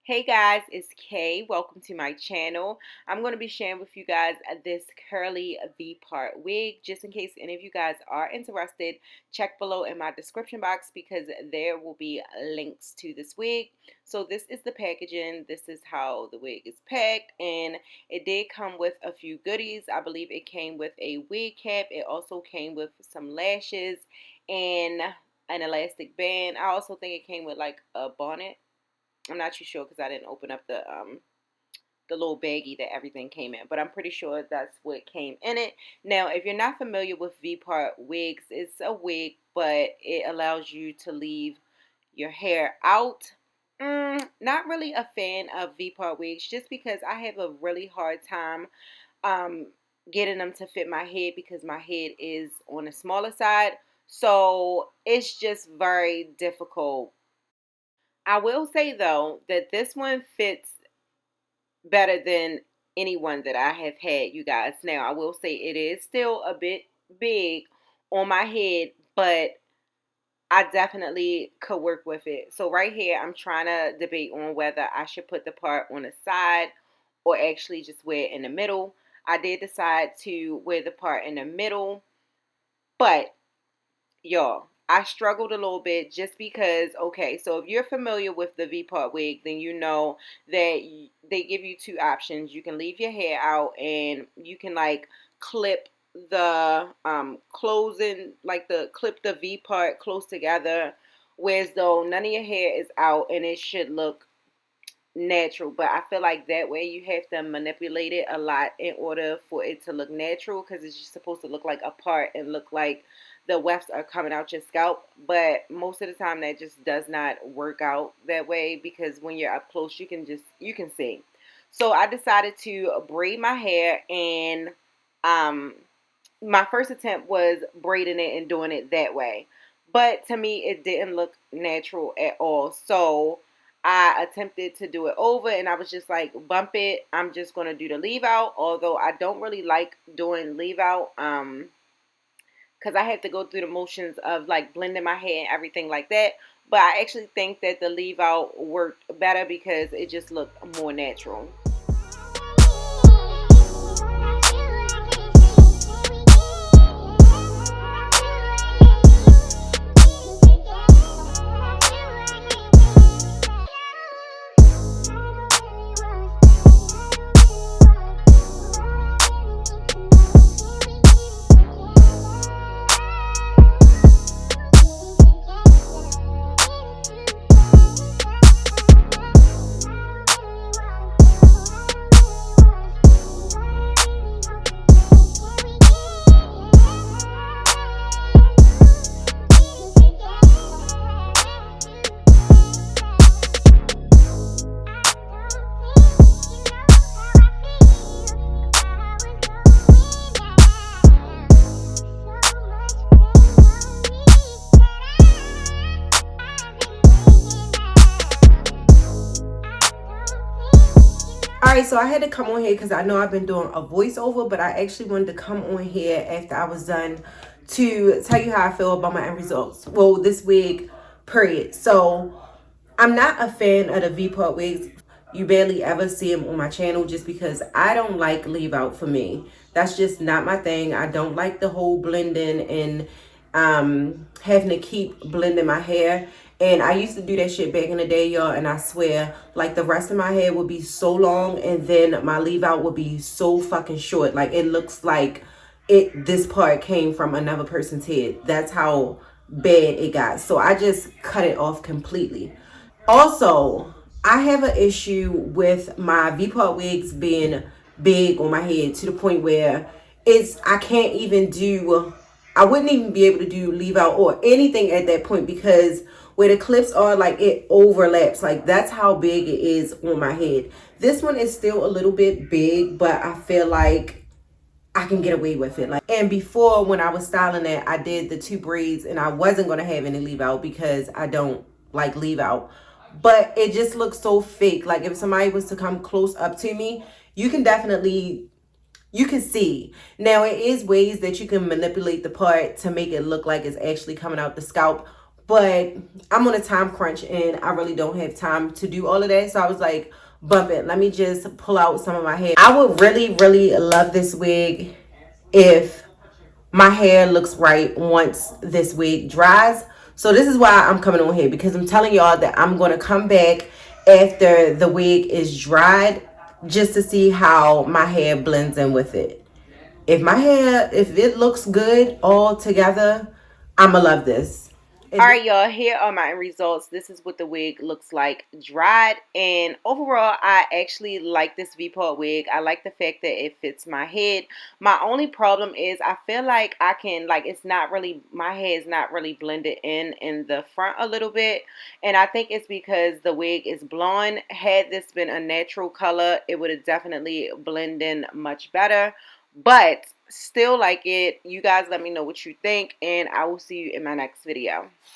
Hey guys, it's Kay. Welcome to my channel. I'm going to be sharing with you guys this curly V-part wig. Just in case any of you guys are interested, check below in my description box because there will be links to this wig. So this is the packaging. This is how the wig is packed, and it did come with a few goodies. I believe it came with a wig cap. It also came with some lashes and an elastic band. I also think it came with like a bonnet. I'm not too sure because I didn't open up the little baggie that everything came in, but I'm pretty sure that's what came in it. Now, if you're not familiar with V-part wigs, it's a wig, but it allows you to leave your hair out. Not really a fan of V-part wigs just because I have a really hard time um, getting them to fit my head because my head is on the smaller side. So it's just very difficult. I will say though that this one fits better than any one that I have had, you guys. Now, I will say it is still a bit big on my head, but I definitely could work with it. So right here, I'm trying to debate on whether I should put the part on the side or actually just wear it in the middle. I did decide to wear the part in the middle, but y'all, I struggled a little bit just because, okay, so if you're familiar with the V-part wig, then you know that they give you two options. You can leave your hair out and you can like clip the closing, like the clip the V part close together, whereas though none of your hair is out and it should look natural. But I feel like that way you have to manipulate it a lot in order for it to look natural, because it's just supposed to look like a part and look like the wefts are coming out your scalp. But most of the time that just does not work out that way, because when you're up close you can see. So I decided to braid my hair, and um my first attempt was braiding it and doing it that way, but to me it didn't look natural at all. So I attempted to do it over, and I was just like, bump it, I'm just going to do the leave out, although I don't really like doing leave out because I have to go through the motions of like blending my hair and everything like that. But I actually think that the leave out worked better because it just looked more natural. Alright, so I had to come on here because I know I've been doing a voiceover, but I actually wanted to come on here after I was done to tell you how I feel about my end results. Well, this wig, period. So, I'm not a fan of the V-part wigs. You barely ever see them on my channel just because I don't like leave out for me. That's just not my thing. I don't like the whole blending and having to keep blending my hair. And I used to do that shit back in the day, y'all, and I swear, like, the rest of my hair would be so long and then my leave out would be so fucking short. Like, it looks like this part came from another person's head. That's how bad it got. So I just cut it off completely. Also, I have an issue with my V-part wigs being big on my head to the point where I can't even do, I wouldn't even be able to do leave out or anything at that point, because where the clips are, like, it overlaps. Like, that's how big it is on my head. This one is still a little bit big, but I feel like I can get away with it. Like, and before, when I was styling it, I did the two braids and I wasn't going to have any leave out because I don't like leave out. But it just looks so fake. Like, if somebody was to come close up to me, you can see. Now, it is ways that you can manipulate the part to make it look like it's actually coming out the scalp. but I'm on a time crunch and I really don't have time to do all of that. So I was like, bump it. Let me just pull out some of my hair. I would really, really love this wig if my hair looks right once this wig dries. So this is why I'm coming on here, because I'm telling y'all that I'm going to come back after the wig is dried just to see how my hair blends in with it. If it looks good all together, I'ma love this. All right, y'all, here are my results. This is what the wig looks like dried. And overall, I actually like this V-part wig. I like the fact that it fits my head. My only problem is I feel like I can, like, it's not really, my hair is not really blended in the front a little bit. And I think it's because the wig is blonde. Had this been a natural color, it would have definitely blended in much better. But still like it. You guys let me know what you think, and I will see you in my next video.